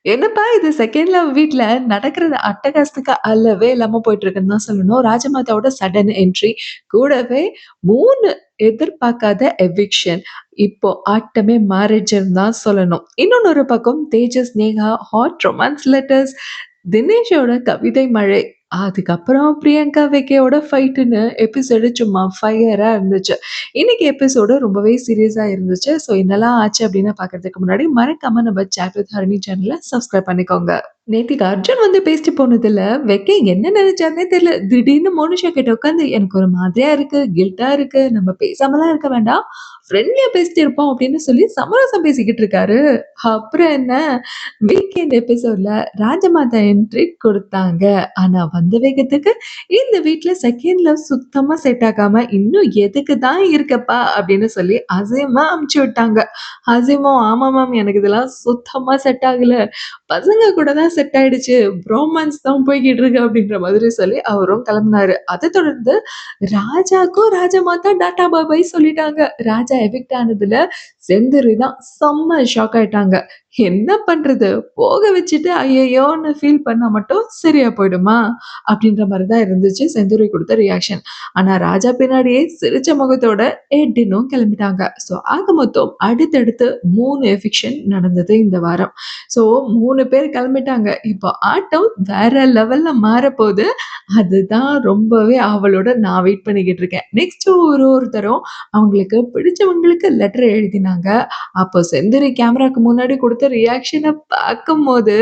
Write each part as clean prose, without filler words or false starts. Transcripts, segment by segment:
என்னப்பா இது second love வீட்ல நடக்கிறது அட்டகாசத்துக்கு அளவே இல்லாம போயிட்டு இருக்குன்னு தான் சொல்லணும். ராஜமாதாவோட சடன் என்ட்ரி கூடவே 3 எதிர்பார்க்காத எவிக்ஷன். இப்போ ஆட்டமே மாறிடுச்சுன்னு தான் சொல்லணும். இன்னொன்னு பக்கம் தேஜஸ், நேஹா ஹாட் ரொமான்ஸ் லெட்டர்ஸ், தினேஷோட கவிதை மழை. அதுக்கப்புறம் பிரியங்கா, விக்கியோட ஃபைட்டுன்னு எபிசோடு சும்மா ஃபயரா இருந்துச்சு. இன்னைக்கு எபிசோடு ரொம்பவே சீரியஸா இருந்துச்சு. ஸோ என்னலாம் ஆச்சு அப்படின்னு பார்க்கறதுக்கு முன்னாடி மறக்காம நம்ம சாட் வித் ஹரிணி சேனல சப்ஸ்கிரைப் பண்ணிக்கோங்க. நேத்திக்கு அர்ஜுன் பேசிட்டு போனதுல வெக்கை என்ன நினைச்சாருன்னே தெரியல. திடீர்னு மோனிஷா கிட்ட உட்காந்து எனக்கு ஒரு மாதிரியா இருக்கு, கில்ட்டா இருக்கு. நம்ம பேசாமலாம் இருக்க வேண்டாம். ஃப்ரெண்ட்லியா பேசிட்டு இருப்போம் அப்படின்னு சொல்லி சமரசம் பேசிக்கிட்டு இருக்காரு. அப்புறம் என்ன வீக்கெண்ட் எபிசோட்ல ராஜமாதா என்ட்ரி குடுத்தாங்க. ஆனா வந்த வேகத்துக்கு இந்த வீட்ல செகண்ட் லவ் சுத்தமா செட் ஆகாம இன்னும் எதுக்கு தான் இருக்கப்பா அப்படின்னு சொல்லி அசீமா அனுப்பிச்சு விட்டாங்க. அசீமும் ஆமா மேம் எனக்கு இதெல்லாம் சுத்தமா செட் ஆகல. பசங்க கூட தான் செட் ஆயிடுச்சு. ப்ரோமான்ஸ் தான் போய்க்கிட்டு இருக்கு அப்படின்ற மாதிரி சொல்லி அவரும் கிளம்புனாரு. அத தொடர்ந்து ராஜாக்கும் ராஜமாதா டாடா பாய் பாய் சொல்லிட்டாங்க. ராஜா எவிக்ட் ஆனதுல செந்திரு தான் செம்ம ஷாக் ஆயிட்டாங்க. என்ன பண்றது? போக வச்சுட்டு ஐயையோன்னு ஃபீல் பண்ணா மட்டும் சரியா போயிடுமா? அப்படின்ற மாரி தான் இருந்துச்சு செந்தூரி குடுத்த ரியாக்ஷன். ஆனா ராஜா பின்னாடியே சிரிச்ச முகத்தோட எட்டினும் கிளம்பிட்டாங்க. ஸோ ஆக மொத்தம் அடுத்தடுத்து 3 எவிக்ஷன் நடந்தது இந்த வாரம். ஸோ 3 பேர் கிளம்பிட்டாங்க. இப்போ ஆட்டம் வேற லெவல்ல மாறப்போது. அதுதான் ரொம்பவே ஆவலோட நான் வெயிட் பண்ணிக்கிட்டு இருக்கேன். நெக்ஸ்ட் ஒருத்தரும் அவங்களுக்கு பிடிச்சவங்களுக்கு லெட்டர் எழுதினாங்க. அப்போ செந்திரி கேமராக்கு முன்னாடி குடுத்த ரியாக்ஷன பார்க்கும்போது,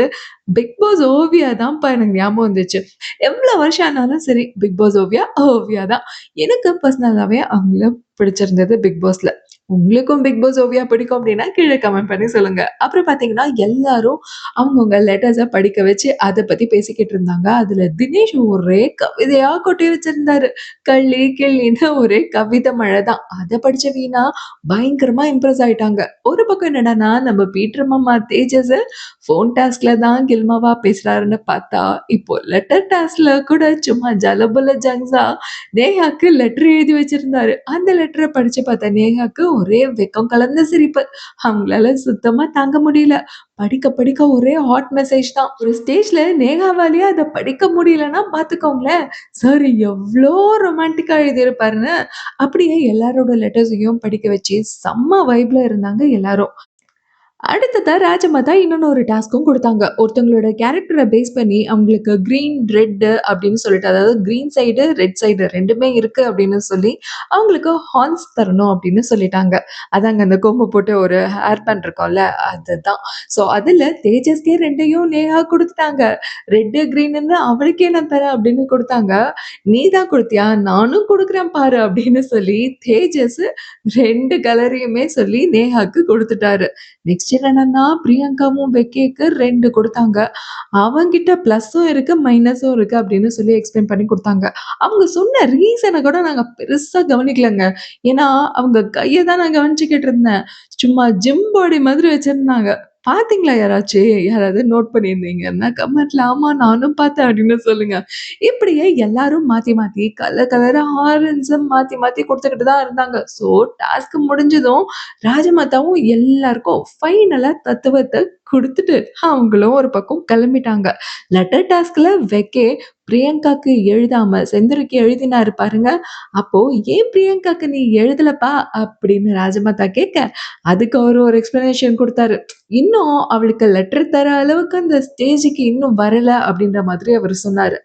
பிக் பாஸ் ஓவியா தான்ப்பா எனக்கு ஞாபகம் வந்துச்சு. எவ்வளோ வருஷம் ஆனாலும் சரி, பிக் பாஸ் ஓவியா, ஓவியா தான். எனக்கு பர்சனலாவே அவங்கள பிடிச்சிருந்தது பிக் பாஸ்ல. உங்களுக்கும் பிக் பாஸ் ஓவியா பிடிக்கும் அப்படின்னா கீழ கமெண்ட் பண்ணி சொல்லுங்க. அப்புறம் பார்த்தீங்கன்னா, எல்லாரும் அவங்கவங்க லெட்டர்ஸ படிக்க வச்சு அத பத்தி பேசிக்கிட்டு இருந்தாங்க. அதுல தினேஷ் ஒரே கவிதையா கொட்டி வச்சிருந்தாரு. கள்ளி, கிள்ளின்னு ஒரே கவிதை மழை தான். அத படிச்ச வீணா பயங்கரமா இம்ப்ரெஸ் ஆயிட்டாங்க. ஒரு பக்கம் என்னடான்னா, நம்ம பீட்டர் மாமா தேஜஸ் ஃபோன் டாஸ்க்ல தான் கில்மாவா பேசுறாருன்னு பார்த்தா, இப்போ லெட்டர் டாஸ்க்ல கூட சும்மா ஜலபுல ஜங்ஸா நேஹாக்கு லெட்டர் எழுதி வச்சிருந்தாரு. அந்த லெட்டர படிச்சு பார்த்த நேஹாக்கு ஒரே வெக்கம் கலந்த சிரிப்பு. அவங்களால சுத்தமா தாங்க முடியல. படிக்க படிக்க ஒரே ஹாட் மெசேஜ் தான். ஒரு ஸ்டேஜ்ல நேஹாவாலயே அத படிக்க முடியலன்னா பார்த்துக்கோங்களேன். சார் எவ்ளோ ரொமான்டிக்கா எழுதியிருப்பாருன்னு. அப்படியே எல்லாரோட லெட்டர்ஸையும் படிக்க வச்சு செம்ம வைப்ல இருந்தாங்க எல்லாரும். அடுத்ததா ராஜமாதா இன்னொன்னு ஒரு டாஸ்க்கும் குடுத்தாங்க. ஒருத்தவங்களோட கேரக்டர பேஸ் பண்ணி அவங்களுக்கு கிரீன், ரெட் அப்படின்னு சொல்லிட்டு அதாவது கிரீன் சைடு, ரெட் சைடு 2மே இருக்கு அப்படின்னு சொல்லி அவங்களுக்கு ஹார்ன்ஸ் தரணும் அப்படின்னு சொல்லிட்டாங்க. அதாங்க அந்த கொம்பு போட்டு ஒரு ஹேர் பேண்ட் இருக்கும்ல அதுதான். ஸோ அதுல தேஜஸ்கே 2யும் நேஹா குடுத்துட்டாங்க. ரெட், கிரீன்னு அவளுக்கே நான் தரேன் அப்படின்னு குடுத்தாங்க. "நீ தான் குடுத்தியா? நானும் குடுக்குறேன் பாரு" அப்படின்னு சொல்லி தேஜஸ் 2 கலரையுமே சொல்லி நேஹாக்கு குடுத்துட்டாரு. நெக்ஸ்ட் என்னன்னா, பிரியங்காவும் பெக்கிக்கு 2 குடுத்தாங்க. அவன்கிட்ட பிளஸும் இருக்கு, மைனஸும் இருக்கு அப்படின்னு சொல்லி எக்ஸ்பிளைன் பண்ணி குடுத்தாங்க. அவங்க சொன்ன ரீசன கூட நாங்க பெருசா கவனிக்கலங்க. ஏன்னா, அவங்க கைய தான் நான் கவனிச்சுக்கிட்டு இருந்தேன். சும்மா ஜிம் பாடி மாதிரி வச்சிருந்தாங்க. பார்த்தீங்களா யாராச்சு? யாராவது நோட் பண்ணியிருந்தீங்கன்னா கமெண்ட்ல ஆமா நானும் பார்த்தேன் அப்படின்னு சொல்லுங்க. இப்படியே எல்லாரும் மாத்தி மாத்தி கலர் கலரா ஹாரன்ஸ மாத்தி மாத்தி குடுத்துக்கிட்டு தான் இருந்தாங்க. ஸோ டாஸ்க் முடிஞ்சதும் ராஜமாதாவும் எல்லாருக்கும் ஃபைனலா தத்துவத்த குடுத்துட்டு, அவங்களும் ஒரு பக்கம் கிளம்பிட்டாங்க. லெட்டர் டாஸ்க்ல வெக்கே பிரியங்காக்கு எழுதாம செந்தூருக்கு எழுதினாரு பாருங்க. அப்போ "ஏன் பிரியங்காக்கு நீ எழுதலப்பா?" அப்படின்னு ராஜமாதா கேட்க, அதுக்கு அவரு ஒரு எக்ஸ்ப்ளனேஷன் குடுத்தாரு. இன்னும் அவளுக்கு லெட்டர் தர அளவுக்கு அந்த ஸ்டேஜுக்கு இன்னும் வரல அப்படின்ற மாதிரி அவரு சொன்னாரு.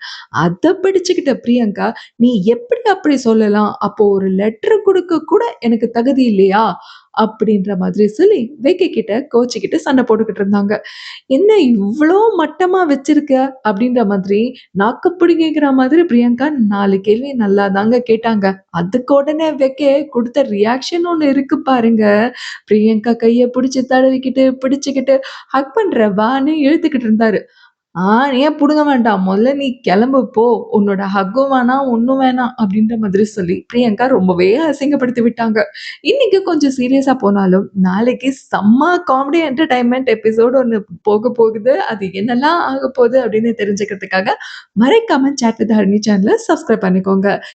அத பிடிச்சுக்கிட்ட பிரியங்கா, "நீ எப்படி அப்படி சொல்லலாம்? அப்போ ஒரு லெட்டர் குடுக்க கூட எனக்கு தகுதி இல்லையா?" அப்படின்ற மாதிரி சொல்லி விக்கி கிட்ட கோச்சுக்கிட்டு சண்டை போட்டுக்கிட்டு இருந்தாங்க. "என்ன இவ்ளோ மட்டமா வச்சிருக்க?" அப்படின்ற மாதிரி நாக்க பிடுங்கிக்கிற மாதிரி பிரியங்கா 4 கேள்வி நல்லா தாங்க கேட்டாங்க. அதுக்கு உடனே விக்கி குடுத்த ரியாக்ஷன் ஒண்ணு இருக்கு பாருங்க. பிரியங்கா கைய புடிச்சு தடவிக்கிட்டு, பிடிச்சுக்கிட்டு, ஹக் பண்றேன் வான்னு இழுத்துக்கிட்டு இருந்தாரு. ஏன் புடுங்க வேண்டாம். மொதல்ல நீ கெளம்பு போ. உன்னோட ஹக்கும் வேணாம், ஒண்ணும் வேணாம் அப்டின்ற மாதிரி சொல்லி பிரியங்கா ரொம்பவே அசிங்கப்படுத்தி விட்டாங்க. இன்னைக்கு கொஞ்சம் சீரியஸா போனாலும், நாளைக்கு செம்ம காமெடி என்டர்டெயின்மென்ட் எபிசோட் ஒண்ணு போக போகுது. அது என்னலாம் ஆகப்போகுது அப்டின்னு தெரிஞ்சுக்கிறதுக்காக மறக்காம சாட் வித் ஹரிணி சேனல சப்ஸ்கிரைப் பண்ணிக்கோங்க.